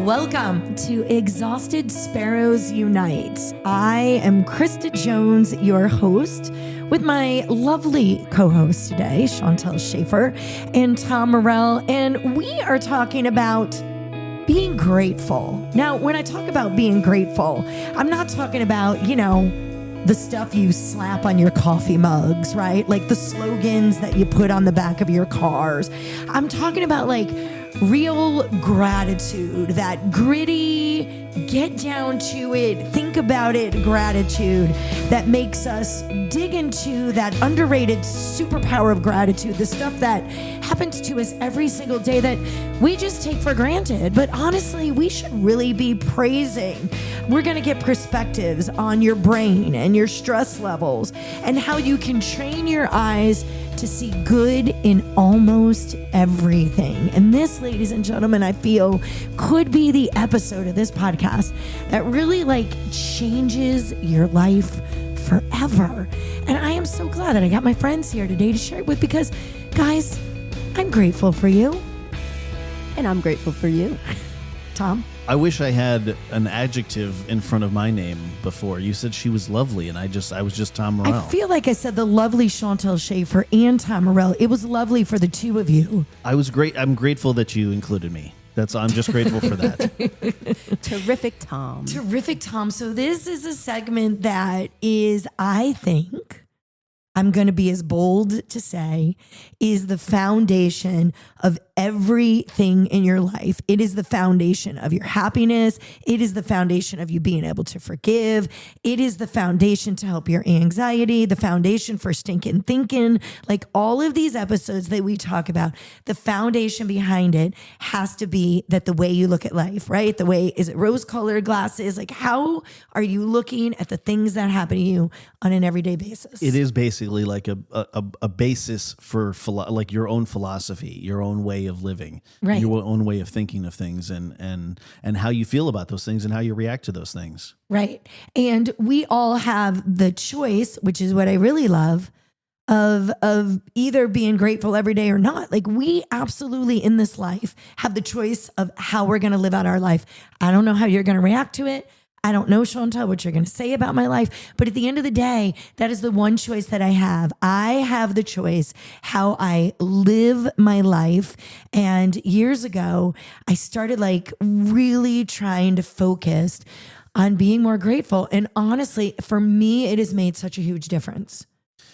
Welcome to Exhausted Sparrows Unite. I am Krista Jones, your host, with my lovely co-host today, Chantel Schaefer and Tom Morell, and we are talking about being grateful. Now, when I talk about being grateful, I'm not talking about, the stuff you slap on your coffee mugs, right? Like the slogans that you put on the back of your cars. I'm talking about like real gratitude, that gritty, get down to it, think about it gratitude that makes us dig into that underrated superpower of gratitude, the stuff that happens to us every single day that we just take for granted. But honestly, we should really be praising. We're going to get perspectives on your brain and your stress levels and how you can train your eyes to see good in almost everything. And this, ladies and gentlemen, I feel could be the episode of this podcast that really changes your life forever. And I am so glad that I got my friends here today to share it with, because guys, I'm grateful for you. And I'm grateful for you. Tom? I wish I had an adjective in front of my name before. You said she was lovely, and I was just Tom Morell. I feel like I said the lovely Chantel Schaefer and Tom Morell. It was lovely for the two of you. I was great. I'm grateful that you included me. I'm just grateful for that. Terrific, Tom. Terrific, Tom. So this is a segment that is, I think, I'm going to be as bold to say, is the foundation of everything in your life. It is the foundation of your happiness. It is the foundation of you being able to forgive. It is the foundation to help your anxiety, the foundation for stinking thinking. Like all of these episodes that we talk about, the foundation behind it has to be that the way you look at life, right? The way, is it rose-colored glasses? Like how are you looking at the things that happen to you on an everyday basis? It is basically like a basis for like your own philosophy, your own way of living, right, your own way of thinking of things, and how you feel about those things and how you react to those things. Right. And we all have the choice, which is what I really love, of either being grateful every day or not. Like we absolutely in this life have the choice of how we're going to live out our life. I don't know how you're going to react to it. I don't know, Chantal, what you're going to say about my life. But at the end of the day, that is the one choice that I have. I have the choice how I live my life. And years ago, I started really trying to focus on being more grateful. And honestly, for me, it has made such a huge difference.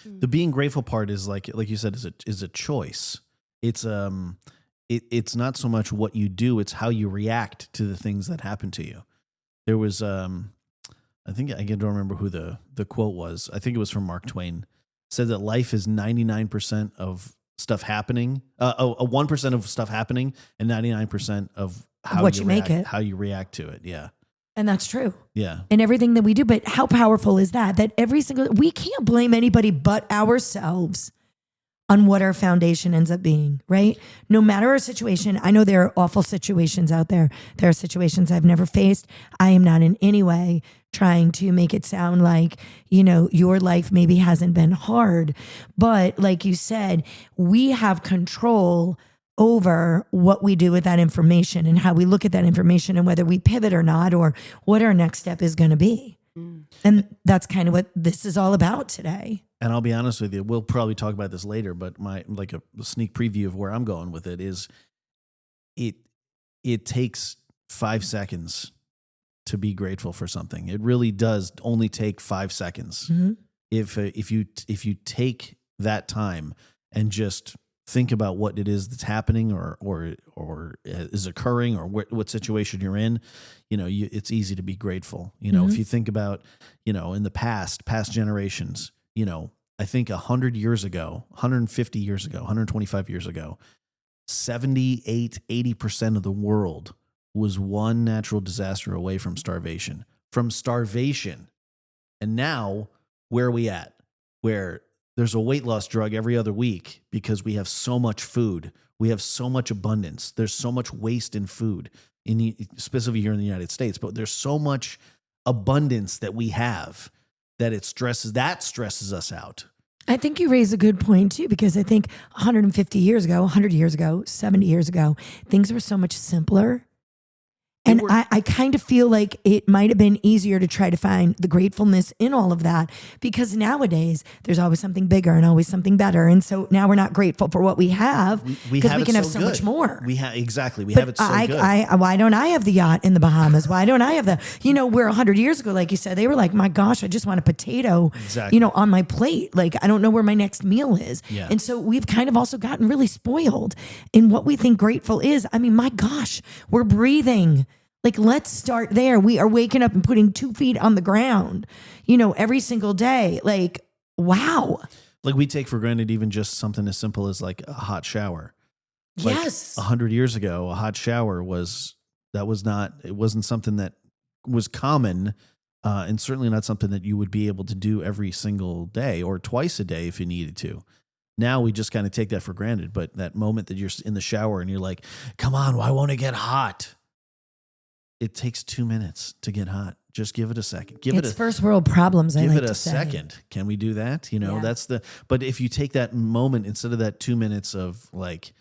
The being grateful part is like you said, is a choice. It's not so much what you do, it's how you react to the things that happen to you. There was, I think I don't remember who the quote was. I think it was from Mark Twain. Said that life is 99% of stuff happening, 1% of stuff happening, and 99% of how you react to it. Yeah. And that's true. Yeah. And everything that we do. But how powerful is that? That we can't blame anybody but ourselves on what our foundation ends up being, right? No matter our situation. I know there are awful situations out there. There are situations I've never faced. I am not in any way trying to make it sound like, your life maybe hasn't been hard. But like you said, we have control over what we do with that information and how we look at that information and whether we pivot or not, or what our next step is going to be. And that's kind of what this is all about today. And I'll be honest with you, we'll probably talk about this later, but a sneak preview of where I'm going with it is it takes 5 seconds to be grateful for something. It really does only take 5 seconds. Mm-hmm. If you take that time and just think about what it is that's happening or is occurring, or what situation you're in, it's easy to be grateful. Mm-hmm. If you think about, in the past generations, I think 100 years ago, 150 years ago, 125 years ago, 80% of the world was one natural disaster away from starvation. And now, where are we at? Where there's a weight loss drug every other week because we have so much food. We have so much abundance. There's so much waste in food, specifically here in the United States, but there's so much abundance that we have that stresses us out. I think you raise a good point too, because I think 150 years ago, 100 years ago, 70 years ago, things were so much simpler. And I kind of feel like it might have been easier to try to find the gratefulness in all of that, because nowadays there's always something bigger and always something better. And so now we're not grateful for what we have, because we can have so much more. Exactly. We But have it so good. why don't I have the yacht in the Bahamas? Why don't I have where 100 years ago, like you said, they were like, my gosh, I just want a potato, Exactly. on my plate. Like, I don't know where my next meal is. Yeah. And so we've kind of also gotten really spoiled in what we think grateful is. I mean, my gosh, we're breathing. Like, let's start there. We are waking up and putting 2 feet on the ground, every single day. Like, wow. Like, we take for granted even just something as simple as like a hot shower. Like, Yes. 100 years ago, a hot shower wasn't something that was common, and certainly not something that you would be able to do every single day or twice a day if you needed to. Now we just kind of take that for granted. But that moment that you're in the shower and you're like, come on, why won't it get hot? It takes 2 minutes to get hot. Just give it a second. It's first world problems. Give I like it to a say. second. Can we do that? Yeah. But if you take that moment instead of that 2 minutes of like,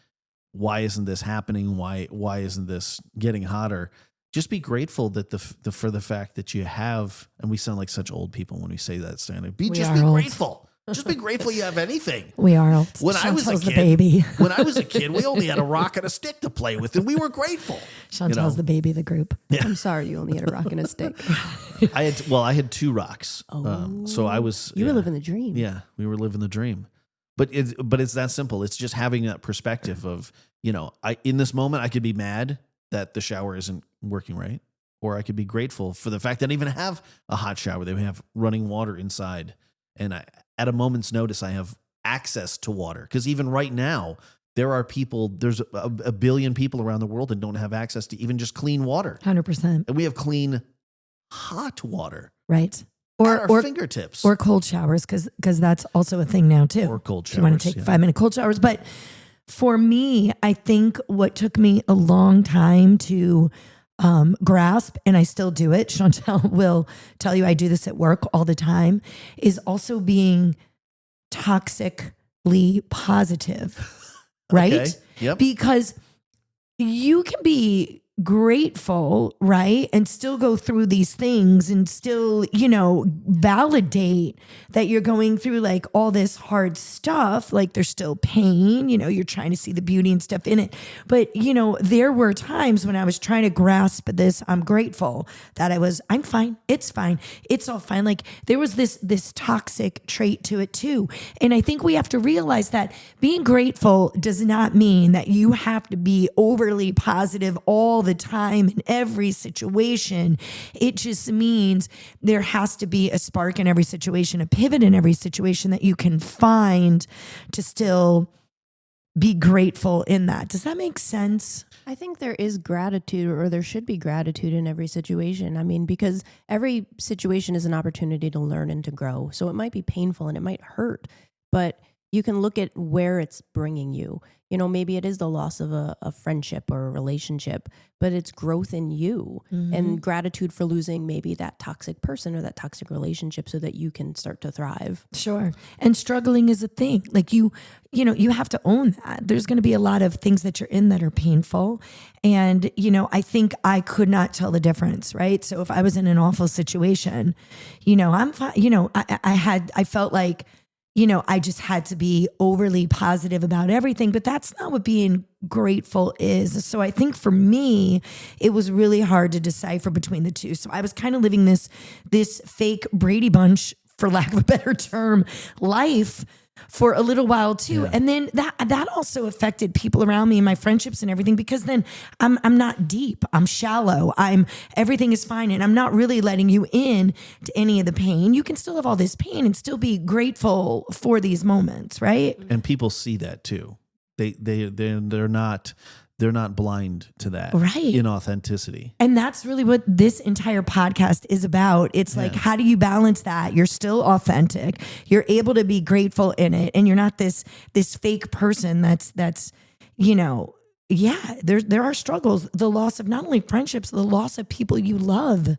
why isn't this happening? Why isn't this getting hotter? Just be grateful that for the fact that you have, and we sound like such old people when we say that, Sandy. Be grateful. Just be grateful you have anything. We are old. When I was a Chantel's kid, the baby. when I was a kid, we only had a rock and a stick to play with, and we were grateful. Chantel's the baby of the group. I'm sorry you only had a rock and a stick. I had 2 rocks. So I was. You were living the dream. Yeah, we were living the dream. But it's that simple. It's just having that perspective of, in this moment I could be mad that the shower isn't working right, or I could be grateful for the fact that I even have a hot shower. They have running water inside, and at a moment's notice I have access to water. Because even right now there's a billion people around the world that don't have access to even just clean water. 100%. And we have clean hot water. Right. At our fingertips. Or cold showers, because that's also a thing now too. Or cold showers. If you want to take 5-minute cold showers. But for me, I think what took me a long time to grasp, and I still do it, Chantel will tell you I do this at work all the time, is also being toxically positive, right? Okay. Yep. Because you can be grateful, right? And still go through these things and still, validate that you're going through like all this hard stuff. Like there's still pain, you're trying to see the beauty and stuff in it. But, there were times when I was trying to grasp this, I'm grateful that I'm fine. It's fine. It's all fine. Like there was this toxic trait to it too. And I think we have to realize that being grateful does not mean that you have to be overly positive all the time in every situation. It just means there has to be a spark in every situation, a pivot in every situation that you can find to still be grateful in that. Does that make sense? I think there is gratitude, or there should be gratitude in every situation. I mean, because every situation is an opportunity to learn and to grow. So it might be painful and it might hurt, but you can look at where it's bringing you. Maybe it is the loss of a friendship or a relationship, but it's growth in you, and gratitude for losing maybe that toxic person or that toxic relationship so that you can start to thrive. Sure. And struggling is a thing. Like you have to own that. There's going to be a lot of things that you're in that are painful. And, I think I could not tell the difference, right? So if I was in an awful situation, I'm fine. I felt like, I just had to be overly positive about everything, but that's not what being grateful is. So I think for me, it was really hard to decipher between the two. So I was kind of living this fake Brady Bunch, for lack of a better term, life for a little while too. Yeah. And then that also affected people around me and my friendships and everything, because then I'm not deep, I'm shallow, everything is fine. And I'm not really letting you in to any of the pain. You can still have all this pain and still be grateful for these moments, right? And people see that too. They're not blind to that, Right. inauthenticity. And that's really what this entire podcast is about. It's like, how do you balance that? You're still authentic. You're able to be grateful in it. And you're not this fake person that's, there are struggles. The loss of not only friendships, the loss of people you love.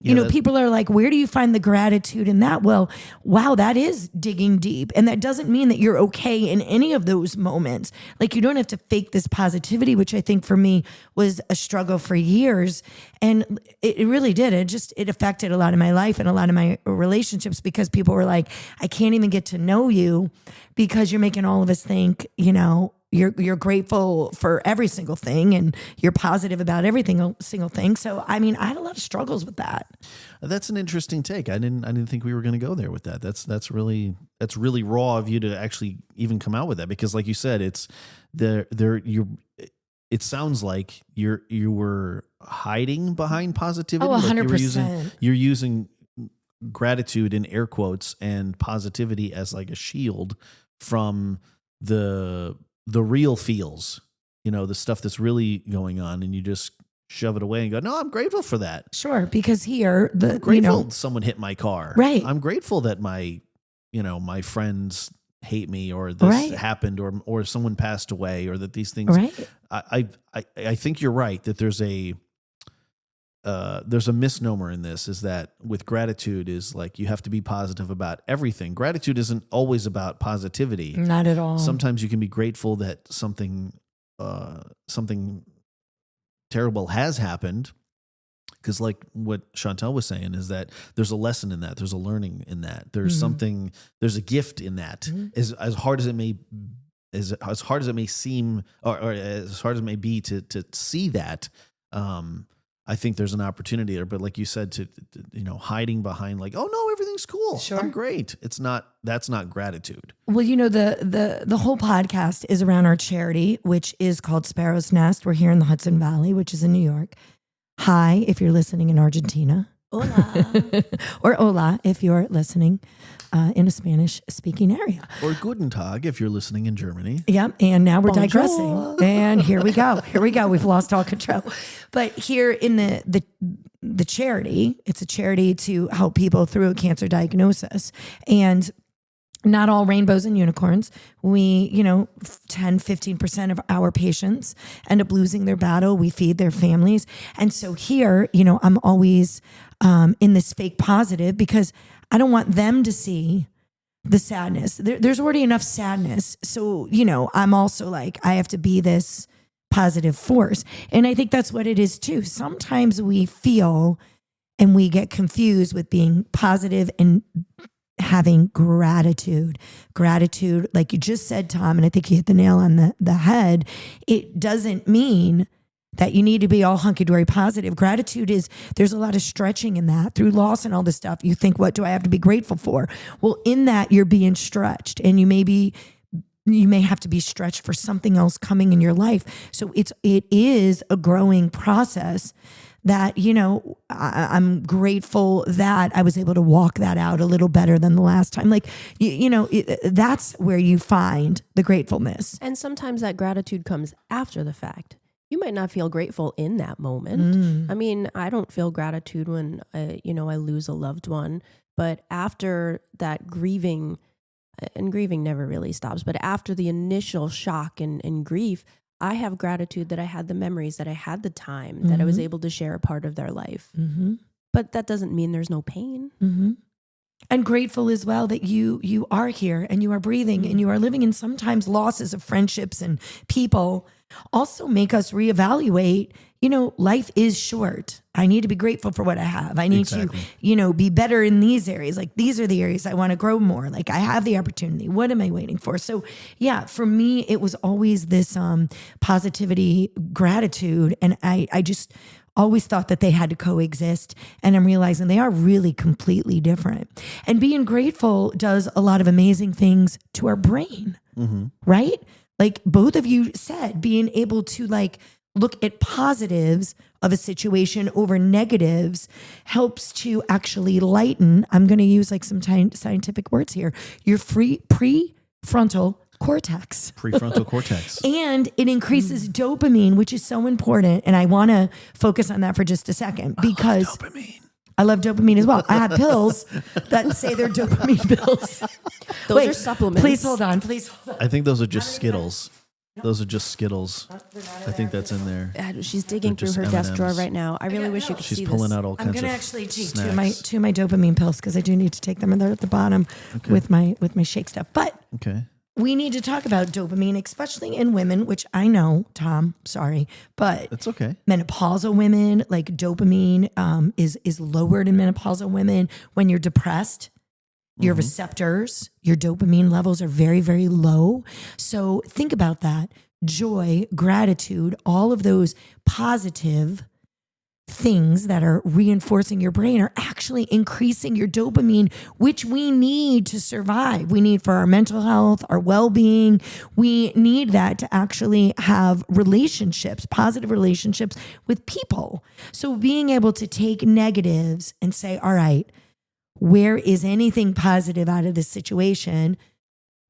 You know, people are like, where do you find the gratitude in that? Well, wow, that is digging deep. And that doesn't mean that you're okay in any of those moments. Like, you don't have to fake this positivity, which I think for me was a struggle for years. And it really did. It affected a lot of my life and a lot of my relationships, because people were like, I can't even get to know you because you're making all of us think, you know, you're grateful for every single thing and you're positive about every single thing. So, I mean, I had a lot of struggles with that. That's an interesting take. I didn't think we were going to go there with that. That's really raw of you to actually even come out with that, because like you said, it sounds like you were hiding behind positivity. Oh, 100%. Like you're using gratitude in air quotes and positivity as like a shield from the real feels, you know, the stuff that's really going on, and you just shove it away and go, no, I'm grateful for that. Sure. Because here, I'm grateful someone hit my car. Right. I'm grateful that my friends hate me, or this happened, or someone passed away, or that these things. Right. I think you're right that there's a misnomer in this, is that with gratitude is like you have to be positive about everything. Gratitude isn't always about positivity. Not at all. Sometimes you can be grateful that something terrible has happened, because like what Chantel was saying is that there's a lesson in that. There's a learning in that. There's something. There's a gift in that. As hard as it may. As hard as it may seem, or as hard as it may be to see that, I think there's an opportunity there. But like you said, to hiding behind like, oh no, everything's cool, sure, I'm great. That's not gratitude. Well, you know, the whole podcast is around our charity, which is called Sparrow's Nest. We're here in the Hudson Valley, which is in New York. Hi, if you're listening in Argentina. Hola. Or hola, if you're listening in a Spanish-speaking area. Or guten Tag, if you're listening in Germany. Yep, and now we're Bonjour. Digressing. And here we go. We've lost all control. But here in the charity, it's a charity to help people through a cancer diagnosis. And not all rainbows and unicorns. We, 10, 15% of our patients end up losing their battle. We feed their families. And so here, I'm always in this fake positive, because I don't want them to see the sadness. There's already enough sadness. So, I'm also like, I have to be this positive force. And I think that's what it is too. Sometimes we feel and we get confused with being positive and having gratitude, like you just said, Tom, and I think you hit the nail on the head. It doesn't mean that you need to be all hunky-dory positive. Gratitude is, there's a lot of stretching in that through loss and all this stuff. You think, what do I have to be grateful for? Well, in that you're being stretched, and you may have to be stretched for something else coming in your life. So it is a growing process that, I'm grateful that I was able to walk that out a little better than the last time. Like, that's where you find the gratefulness. And sometimes that gratitude comes after the fact. You might not feel grateful in that moment. I mean, I don't feel gratitude when, I lose a loved one, but after that grieving, and grieving never really stops, but after the initial shock and grief, I have gratitude that I had the memories, that I had the time, that I was able to share a part of their life. But that doesn't mean there's no pain. And grateful as well that you are here and you are breathing and you are living. And sometimes losses of friendships and people also make us reevaluate, life is short. I need to be grateful for what I have. I need to, be better in these areas. Like, these are the areas I want to grow more. Like, I have the opportunity. What am I waiting for? So yeah, for me, it was always this positivity, gratitude. And I just always thought that they had to coexist. And I'm realizing they are really completely different. And being grateful does a lot of amazing things to our brain, right? Like both of you said, being able to look at positives of a situation over negatives helps to actually lighten, I'm going to use some scientific words here, your prefrontal cortex. Prefrontal cortex. And it increases dopamine, which is so important. And I want to focus on that for just a second, because I love dopamine as well. I have pills that say they're dopamine pills. Those are supplements. Please hold on. I think those are just Skittles. Those are just Skittles. I think that's in there. She's digging through just her desk drawer M&Ms. right now. I really wish you could She's see pulling this. out all I'm kinds gonna of actually take snacks. two of my dopamine pills because I do need to take them, and they're at the bottom with my shake stuff. But Okay. we need to talk about dopamine, especially in women, which I know, Tom, sorry, but That's okay. menopausal women, like dopamine is lowered in menopausal women. When you're depressed, your receptors, your dopamine levels are very, very low. So think about that. Joy, gratitude, all of those positive things that are reinforcing your brain are actually increasing your dopamine, which we need to survive. We need for our mental health, our well-being. We need that to actually have relationships, positive relationships with people. So being able to take negatives and say, all right, where is anything positive out of this situation?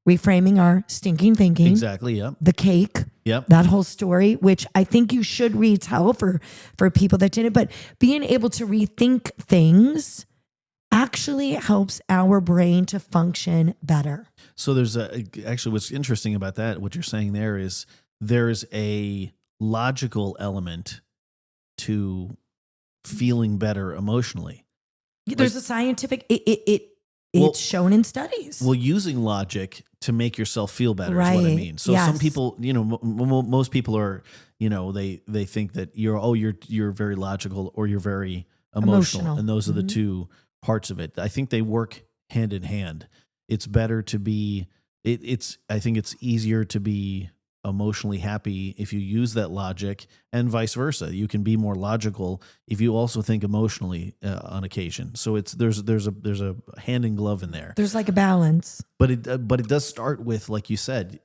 Reframing our stinking thinking. Exactly. Yep. The cake. Yep. That whole story, which I think you should retell for people that didn't, but being able to rethink things actually helps our brain to function better. So there's actually what's interesting about that, what you're saying there is there's a logical element to feeling better emotionally. There's a scientific, it's shown in studies. Well, using logic to make yourself feel better is what I Right. mean. So Yes. some people, most people are, they think that you're very logical or you're very emotional. And those are the two parts of it. I think they work hand in hand. It's better to be, I think it's easier to be emotionally happy if you use that logic, and vice versa. You can be more logical if you also think emotionally on occasion. So there's a hand in glove in there. There's like a balance. But it does start with, like you said,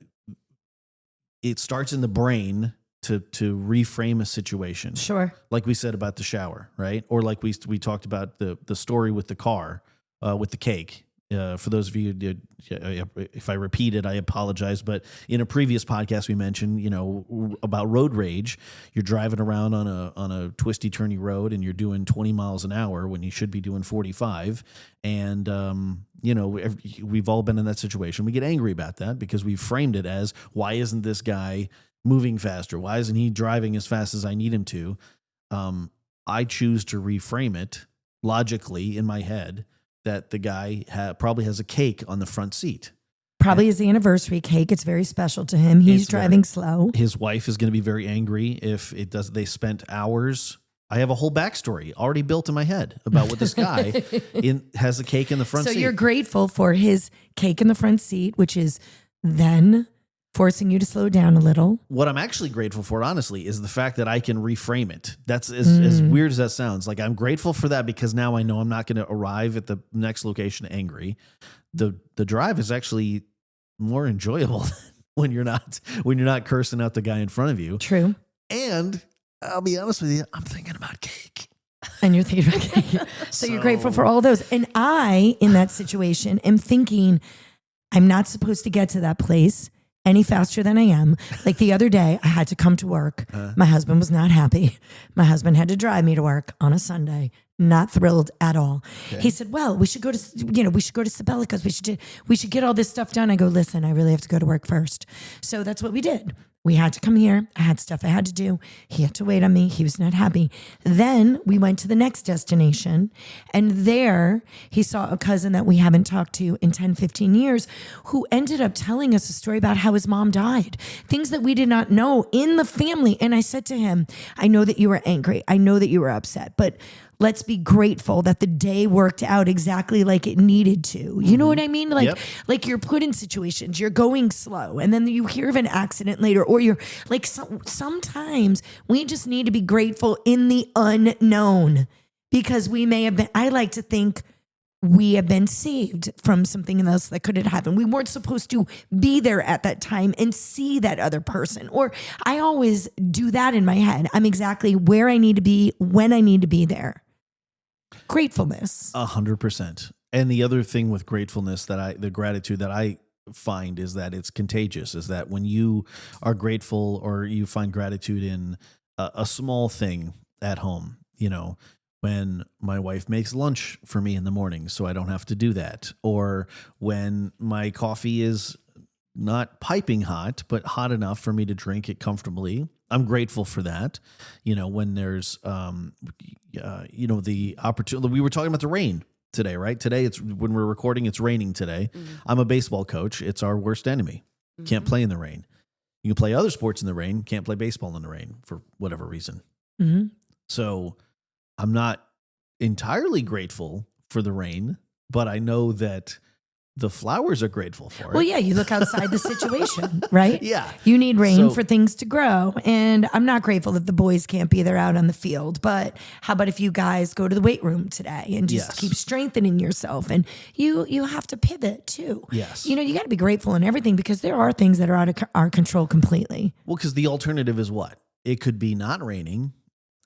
it starts in the brain to reframe a situation. Sure. Like we said about the shower, right? Or like we talked about the story with the car, with the cake. For those of you, if I repeat it, I apologize. But in a previous podcast, we mentioned, about road rage. You're driving around on a twisty, turny road, and you're doing 20 miles an hour when you should be doing 45. And we've all been in that situation. We get angry about that because we've framed it as, why isn't this guy moving faster? Why isn't he driving as fast as I need him to? I choose to reframe it logically in my head that the guy probably has a cake on the front seat. Probably his anniversary cake. It's very special to him. He's driving slow. His wife is going to be very angry if it does. They spent hours. I have a whole backstory already built in my head about what this guy has a cake in the front seat. So you're grateful for his cake in the front seat, which is then forcing you to slow down a little. What I'm actually grateful for, honestly, is the fact that I can reframe it. That's as weird as that sounds. Like, I'm grateful for that because now I know I'm not going to arrive at the next location angry. The drive is actually more enjoyable when you're not cursing out the guy in front of you. True. And I'll be honest with you, I'm thinking about cake. And you're thinking about cake. So you're grateful for all those. And I, in that situation, am thinking, I'm not supposed to get to that place any faster than I am. Like the other day, I had to come to work. My husband was not happy. My husband had to drive me to work on a Sunday. Not thrilled at all. Okay. He said, well, we should go to Sabelica's. We should get all this stuff done. I go, listen, I really have to go to work first. So that's what we did. We had to come here. I had stuff I had to do. He had to wait on me. He was not happy. Then we went to the next destination. And there he saw a cousin that we haven't talked to in 10, 15 years who ended up telling us a story about how his mom died. Things that we did not know in the family. And I said to him, I know that you were angry. I know that you were upset. But let's be grateful that the day worked out exactly like it needed to. You know what I mean? Like you're put in situations, you're going slow, and then you hear of an accident later, or you're like, sometimes we just need to be grateful in the unknown because we may have been, I like to think we have been saved from something else that could have happened. We weren't supposed to be there at that time and see that other person. Or I always do that in my head. I'm exactly where I need to be when I need to be there. Gratefulness. 100%. And the other thing with gratefulness the gratitude that I find is that it's contagious, is that when you are grateful or you find gratitude in a small thing at home, when my wife makes lunch for me in the morning so I don't have to do that, or when my coffee is not piping hot, but hot enough for me to drink it comfortably. I'm grateful for that. When there's, the opportunity. We were talking about the rain today, right? Today, when we're recording, it's raining today. Mm-hmm. I'm a baseball coach. It's our worst enemy. Can't play in the rain. You can play other sports in the rain. Can't play baseball in the rain for whatever reason. Mm-hmm. So I'm not entirely grateful for the rain, but I know that the flowers are grateful for it. Well, yeah, you look outside the situation, right? Yeah. You need rain for things to grow. And I'm not grateful that the boys can't be there out on the field. But how about if you guys go to the weight room today and just keep strengthening yourself? And you have to pivot too. Yes. You got to be grateful in everything because there are things that are out of our control completely. Well, because the alternative is what? It could be not raining,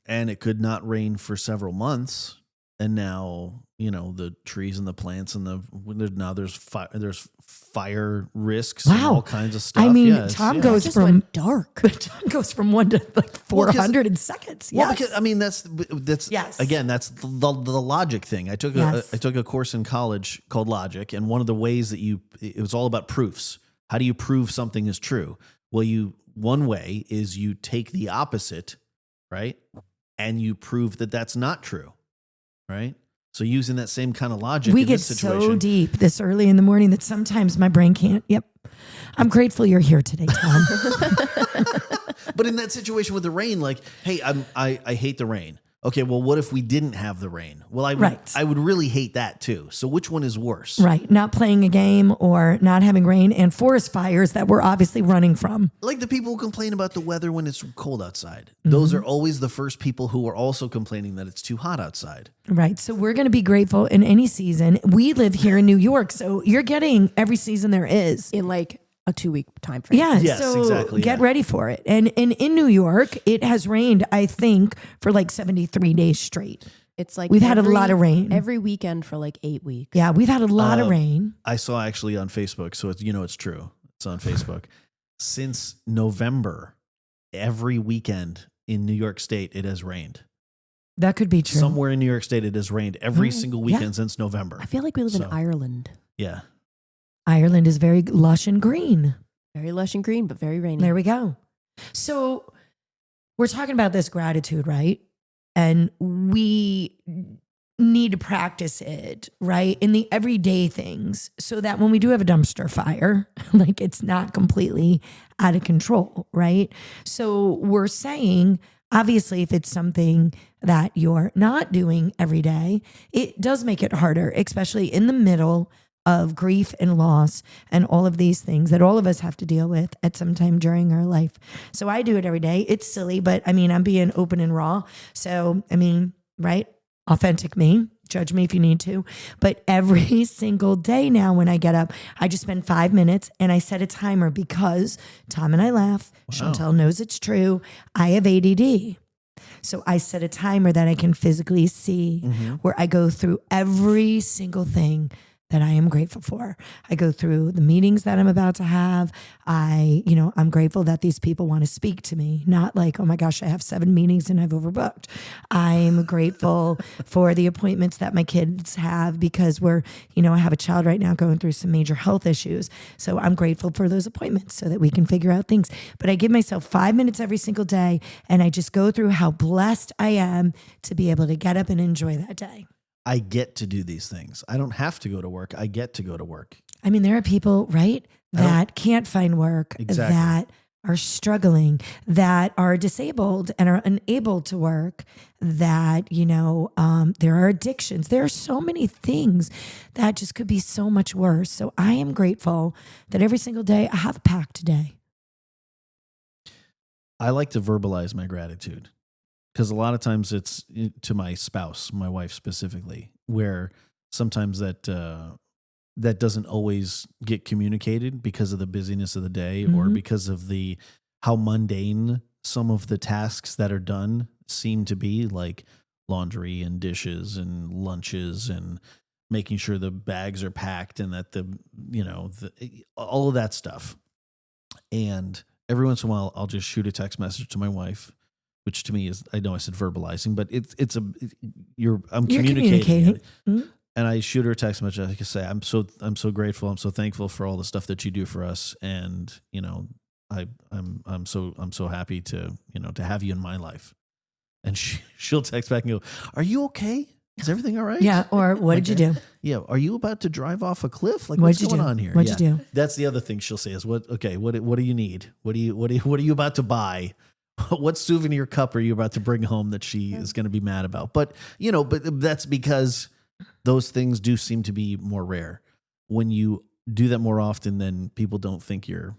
and it could not rain for several months. And now, the trees and the plants and there's fire risks and all kinds of stuff. I mean, yeah, Tom goes from dark. Tom goes from 1 to 400 in seconds. Well, Yes. because I mean, that's Yes. again, that's the logic thing. I took a course in college called Logic, and one of the ways that it was all about proofs. How do you prove something is true? Well, one way is you take the opposite, right? And you prove that that's not true. Right? So using that same kind of logic We in get this situation. so deep this early in the morning that sometimes my brain can't. Yep. I'm grateful you're here today, Tom. But in that situation with the rain, like, hey, I hate the rain. Okay, well, what if we didn't have the rain? Well, I would really hate that too. So which one is worse? Right. Not playing a game or not having rain and forest fires that we're obviously running from. Like the people who complain about the weather when it's cold outside. Those are always the first people who are also complaining that it's too hot outside. Right. So we're going to be grateful in any season. We live here in New York, so you're getting every season there is. In like a 2-week time frame. Yeah, yes, so exactly, get ready for it. And in New York, it has rained, I think, for like 73 days straight. It's like we've had a lot of rain. Every weekend for like 8 weeks. Yeah, we've had a lot of rain. I saw actually on Facebook, so it's true. It's on Facebook. Since November, every weekend in New York State, it has rained. That could be true. Somewhere in New York State, it has rained every single weekend since November. I feel like we live in Ireland. Yeah. Ireland is very lush and green. Very lush and green, but very rainy. There we go. So we're talking about this gratitude, right? And we need to practice it, right? In the everyday things so that when we do have a dumpster fire, like it's not completely out of control, right? So we're saying, obviously, if it's something that you're not doing every day, it does make it harder, especially in the middle of grief and loss and all of these things that all of us have to deal with at some time during our life. So I do it every day. It's silly, but I mean, I'm being open and raw. So, I mean, right? Authentic me. Judge me if you need to. But every single day now when I get up, I just spend 5 minutes and I set a timer because Tom and I laugh. Wow. Chantel knows it's true. I have ADD. So I set a timer that I can physically see where I go through every single thing that I am grateful for. I go through the meetings that I'm about to have. I'm grateful that these people want to speak to me, not like, oh my gosh, I have 7 meetings and I've overbooked. I'm grateful for the appointments that my kids have because I have a child right now going through some major health issues. So I'm grateful for those appointments so that we can figure out things. But I give myself 5 minutes every single day and I just go through how blessed I am to be able to get up and enjoy that day. I get to do these things. I don't have to go to work. I get to go to work. I mean, there are people, right, that can't find work, Exactly. that are struggling, that are disabled and are unable to work, that, there are addictions. There are so many things that just could be so much worse. So I am grateful that every single day I have a packed day. I like to verbalize my gratitude. Because a lot of times it's to my spouse, my wife specifically, where sometimes that doesn't always get communicated because of the busyness of the day or because of how mundane some of the tasks that are done seem to be, like laundry and dishes and lunches and making sure the bags are packed and that all of that stuff. And every once in a while, I'll just shoot a text message to my wife, which to me is, I know I said verbalizing, but I'm communicating. Mm-hmm. and I shoot her a text message. I can say, I'm so grateful. I'm so thankful for all the stuff that you do for us. And, you know, I'm so happy to have you in my life. And she'll text back and go, are you okay? Is everything all right? Yeah. Or what did you do? Yeah. Are you about to drive off a cliff? Like, What'd what's going on here? What'd you do? That's the other thing she'll say is, what do you need? What are you about to buy? What souvenir cup are you about to bring home that she is going to be mad about? But that's because those things do seem to be more rare. When you do that more often, then people don't think you're,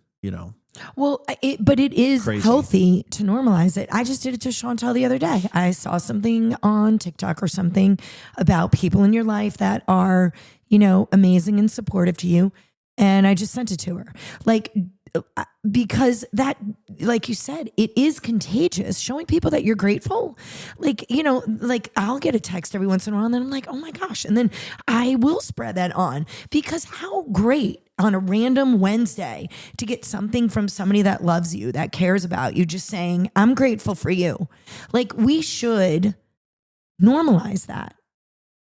Well, but it is crazy. Healthy to normalize it. I just did it to Chantel the other day. I saw something on TikTok or something about people in your life that are, amazing and supportive to you. And I just sent it to her. Because that, like you said, it is contagious. Showing people that you're grateful. I'll get a text every once in a while and then I'm like, oh my gosh. And then I will spread that on, because how great on a random Wednesday to get something from somebody that loves you, that cares about you, just saying, I'm grateful for you. We should normalize that.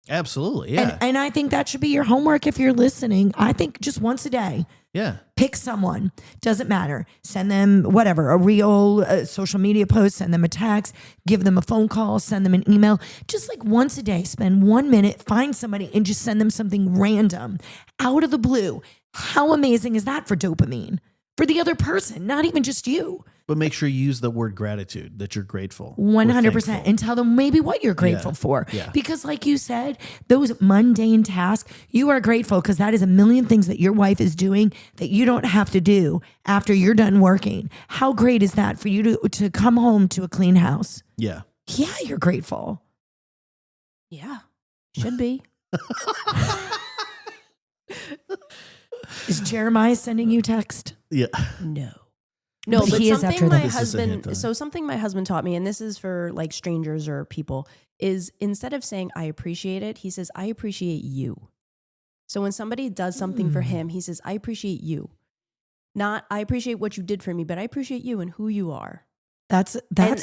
Absolutely. Yeah. And I think that should be your homework if you're listening. I think just once a day. Yeah. Pick someone. Doesn't matter. Send them whatever, a reel, a social media post, send them a text, give them a phone call, send them an email. Just once a day, spend 1 minute, find somebody and just send them something random out of the blue. How amazing is that for dopamine? For the other person, not even just you. But make sure you use the word gratitude, that you're grateful. 100%. And tell them maybe what you're grateful for. Yeah. Because like you said, those mundane tasks, you are grateful because that is a million things that your wife is doing that you don't have to do after you're done working. How great is that for you to come home to a clean house? Yeah. Yeah, you're grateful. Yeah, should be. Is Jeremiah sending you text? Yeah. No, but he is after something something my husband taught me, and this is for strangers or people, is instead of saying I appreciate it, he says I appreciate you. So when somebody does something for him, he says I appreciate you. Not I appreciate what you did for me, but I appreciate you and who you are. That's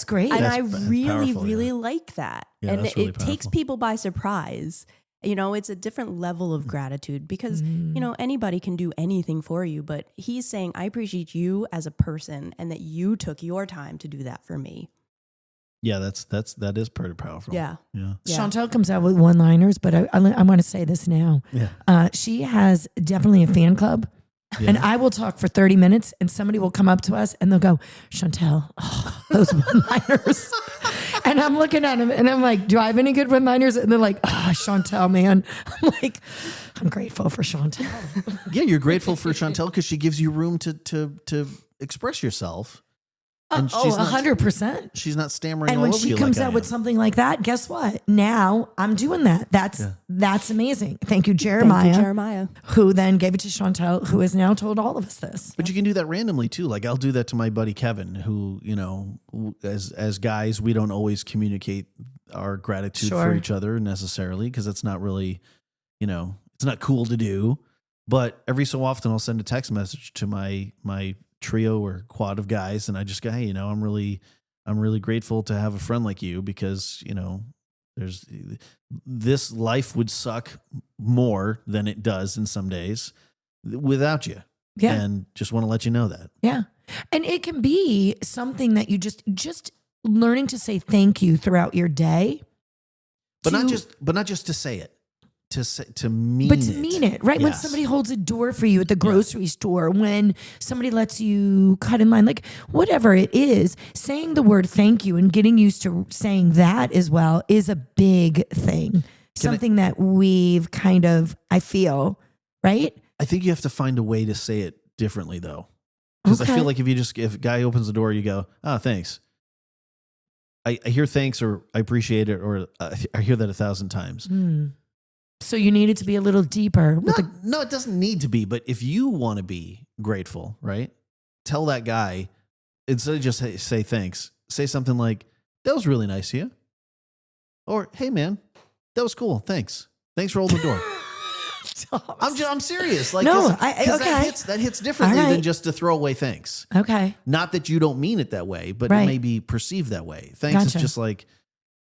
great. And that's I really powerful, like that. Yeah, and really it takes people by surprise. It's a different level of gratitude because, anybody can do anything for you, but he's saying, I appreciate you as a person and that you took your time to do that for me. Yeah, that is pretty powerful. Yeah. Chantel comes out with one-liners, but I want to say this now. Yeah. She has definitely a fan club. Yeah. And I will talk for 30 minutes and somebody will come up to us and they'll go, Chantel, those one-liners. And I'm looking at them and I'm like, do I have any good one-liners? And they're like, Chantel, man. I'm like, I'm grateful for Chantel. Yeah, you're grateful for Chantel because she gives you room to express yourself. And 100%. She's not stammering. And when she comes out with something like that, guess what? Now I'm doing that. That's amazing. Thank you, Jeremiah. Who then gave it to Chantel, who has now told all of us this. But you can do that randomly too. I'll do that to my buddy Kevin, who as guys we don't always communicate our gratitude for each other necessarily because it's not really, it's not cool to do. But every so often I'll send a text message to my trio or quad of guys, and I just go, hey, I'm really grateful to have a friend like you because there's this life would suck more than it does in some days without you. Yeah. And just want to let you know that. Yeah. And it can be something that you just learning to say thank you throughout your day. But not just to say it. To mean it, right? Yes. When somebody holds a door for you at the grocery store, when somebody lets you cut in line, whatever it is, saying the word thank you and getting used to saying that as well is a big thing. Something that we've kind of, I feel, right? I think you have to find a way to say it differently though. Because I feel like if a guy opens the door, you go, thanks. I hear thanks or I appreciate it or I hear that 1,000 times. So you need it to be a little deeper. No, it doesn't need to be. But if you want to be grateful, right? Tell that guy, instead of just say thanks, say something like, that was really nice of you. Or, hey, man, that was cool. Thanks. Thanks for holding the door. I'm serious. That hits differently than just to throw away thanks. Okay. Not that you don't mean it that way, but it may be perceived that way. Thanks is just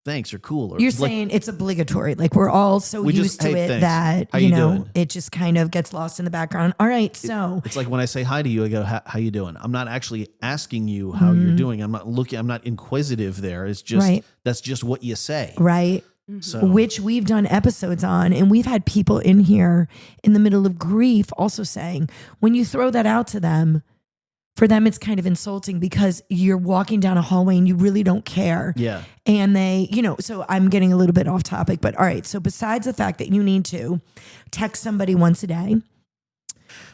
thanks or cool. Or You're like, saying it's obligatory. Like we're all so We used just, to "Hey, it thanks. that, How you you know, doing?" it just kind of gets lost in the background. All right. So it's like when I say hi to you, I go, how you doing? I'm not actually asking you how you're doing. I'm not inquisitive there. It's just, Right. that's just what you say. right. So Which we've done episodes on, and we've had people in here in the middle of grief also saying, when you throw that out to them, for them, it's kind of insulting because you're walking down a hallway and you really don't care. yeah. And they, so I'm getting a little bit off topic, but all right. So besides the fact that you need to text somebody once a day,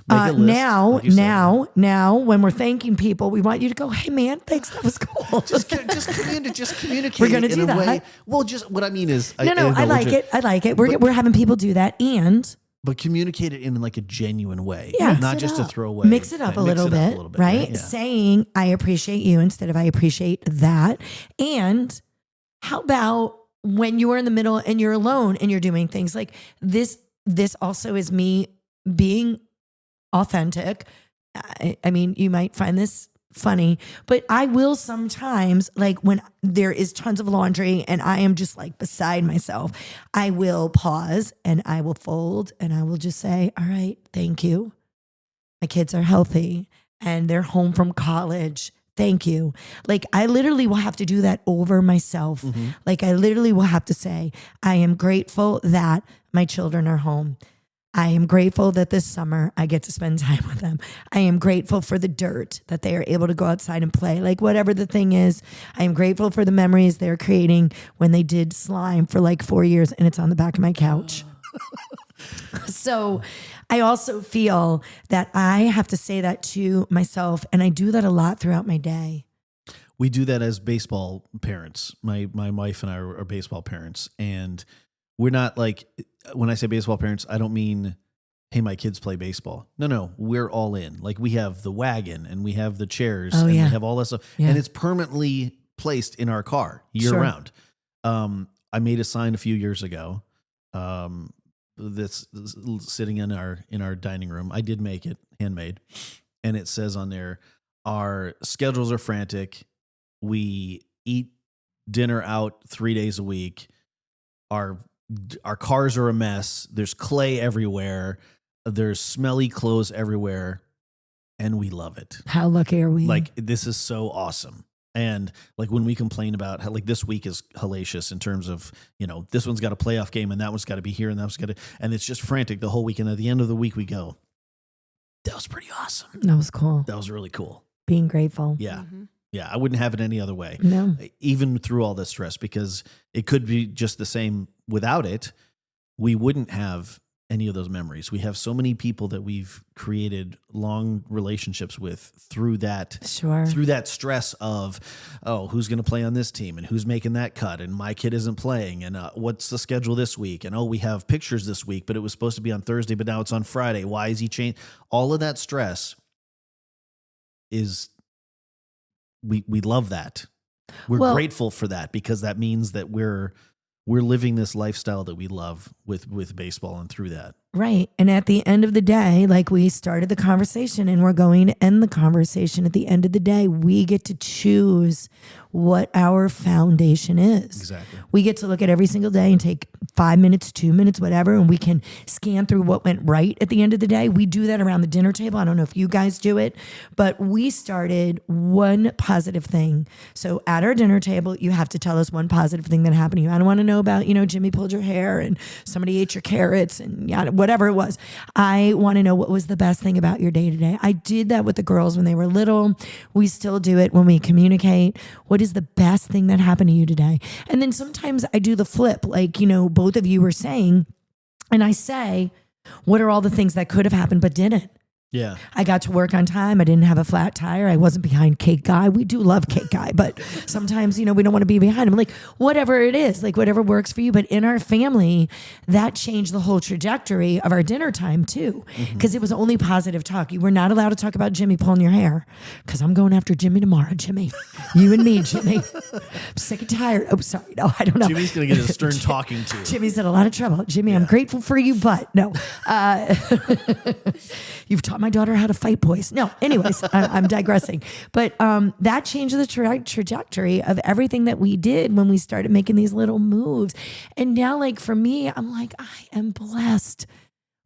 Make a list, like you said. now, when we're thanking people, we want you to go, "Hey, man, thanks. That was cool." Just communicate. We're gonna it in do a that. way. Well, just what I mean is, No, I like it. I like it. We're having people do that, and but communicate it in like a genuine way. Yeah. not Mix it just a up. throwaway. mix it up a little bit, right? Yeah. Saying, "I appreciate you" instead of "I appreciate that." And how about when you are in the middle and you're alone and you're doing things like this? This also is me being authentic. I mean, you might find this funny, but I will sometimes, like when there is tons of laundry and I am just like beside myself, I will pause and I will fold and I will just say, "All right, thank you. My kids are healthy and they're home from college. Thank you." Like I literally will have to do that over myself. Like I literally will have to say, "I am grateful that my children are home. I am grateful that this summer I get to spend time with them. I am grateful for the dirt that they are able to go outside and play." Like whatever the thing is, I am grateful for the memories they're creating when they did slime for like 4 years and it's on the back of my couch. So I also feel that I have to say that to myself, and I do that a lot throughout my day. We do that as baseball parents. My wife and I are baseball parents, and we're not like, when I say baseball parents, I don't mean, "Hey, my kids play baseball." No, we're all in. Like we have the wagon and we have the chairs and we have all that stuff, and it's permanently placed in our car year round. I made a sign a few years ago that's sitting in our dining room. I did make it, handmade, and it says on there, "Our schedules are frantic. We eat dinner out 3 days a week. Our cars are a mess. There's clay everywhere. There's smelly clothes everywhere. And we love it." How lucky are we? Like, this is so awesome. And like when we complain about how like this week is hellacious in terms of, this one's got a playoff game and that one's got to be here and that one's got to, and it's just frantic the whole week. And at the end of the week, we go, "That was pretty awesome. That was cool. That was really cool." Being grateful. Yeah. Yeah. I wouldn't have it any other way. No. Even through all this stress, because it could be just the same without it. We wouldn't have any of those memories. We have so many people that we've created long relationships with through that, through that stress of, oh, who's going to play on this team and who's making that cut and my kid isn't playing and what's the schedule this week, and oh, we have pictures this week, but it was supposed to be on Thursday, but now it's on Friday. Why is he changed? All of that stress is, we love that. We're grateful for that, because that means that we're living this lifestyle that we love with baseball and through that. Right. And at the end of the day, like we started the conversation and we're going to end the conversation. At the end of the day, we get to choose what our foundation is. Exactly. We get to look at every single day and take 5 minutes, 2 minutes, whatever, and we can scan through what went right at the end of the day. We do that around the dinner table. I don't know if you guys do it, but we started one positive thing. So at our dinner table, you have to tell us one positive thing that happened to you. I don't want to know about, Jimmy pulled your hair and somebody ate your carrots and whatever it was. I want to know what was the best thing about your day today. I did that with the girls when they were little. We still do it when we communicate. What is the best thing that happened to you today? And then sometimes I do the flip, like, both of you were saying, and I say, what are all the things that could have happened but didn't? Yeah. I got to work on time. I didn't have a flat tire. I wasn't behind Cake Guy. We do love Cake Guy, but sometimes, we don't want to be behind him. Like whatever it is, like whatever works for you. But in our family, that changed the whole trajectory of our dinner time too, because it was only positive talk. You were not allowed to talk about Jimmy pulling your hair, because I'm going after Jimmy tomorrow, Jimmy. You and me, Jimmy. I'm sick and tired. Oh, sorry. No, I don't know. Jimmy's going to get a stern talking to. Jimmy's in a lot of trouble. Jimmy, I'm grateful for you, but no. You've taught my daughter how to fight boys. No, anyways, I'm digressing. But that changed the trajectory of everything that we did when we started making these little moves. And now, like, for me, I'm like, I am blessed.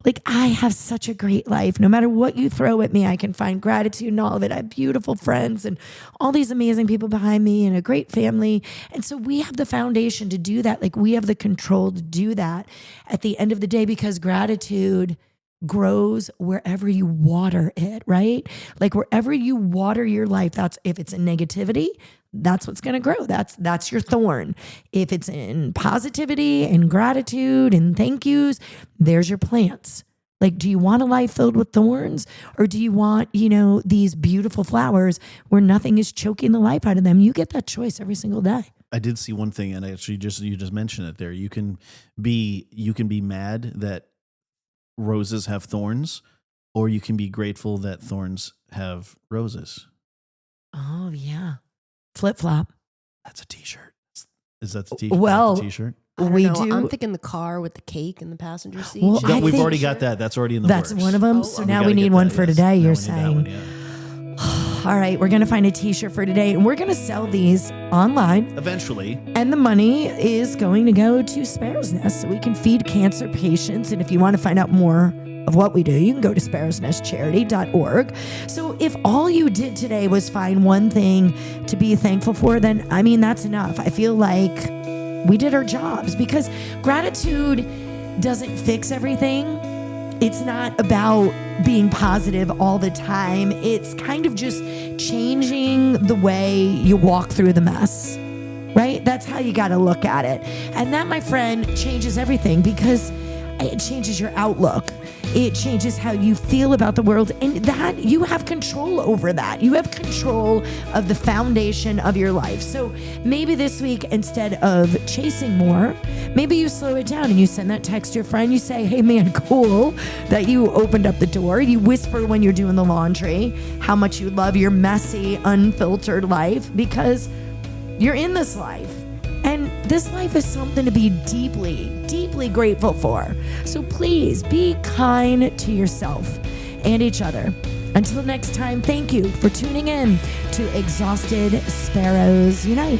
Like, I have such a great life. No matter what you throw at me, I can find gratitude in all of it. I have beautiful friends and all these amazing people behind me and a great family. And so we have the foundation to do that. Like, we have the control to do that at the end of the day, because gratitude grows wherever you water it, right? Like, wherever you water your life, that's, if it's in negativity, that's what's going to grow. That's your thorn. If it's in positivity and gratitude and thank yous, there's your plants. Like, do you want a life filled with thorns, or do you want, these beautiful flowers where nothing is choking the life out of them? You get that choice every single day. I did see one thing, and actually you just mentioned it there. You can be mad that roses have thorns, or you can be grateful that thorns have roses. Oh yeah. Flip-flop. That's a t-shirt. Is that the t-shirt? Well, the t-shirt? We do. I'm thinking the car with the cake in the passenger seat. Well, We've already got that. That's already in the works. That's one of them. So now we need one for today, you're saying. All right, we're going to find a t-shirt for today, and we're going to sell these online. Eventually. And the money is going to go to Sparrow's Nest so we can feed cancer patients. And if you want to find out more of what we do, you can go to sparrowsnestcharity.org. So if all you did today was find one thing to be thankful for, then, that's enough. I feel like we did our jobs, because gratitude doesn't fix everything. It's not about being positive all the time. It's kind of just changing the way you walk through the mess, right? That's how you got to look at it. And that, my friend, changes everything, because it changes your outlook. It changes how you feel about the world, and that you have control over that. You have control of the foundation of your life. So maybe this week, instead of chasing more, maybe you slow it down and you send that text to your friend. You say, hey man, cool that you opened up the door. You whisper when you're doing the laundry how much you love your messy, unfiltered life, because you're in this life. And this life is something to be deeply, deeply grateful for. So please be kind to yourself and each other. Until next time, thank you for tuning in to Exhausted Sparrows Unite.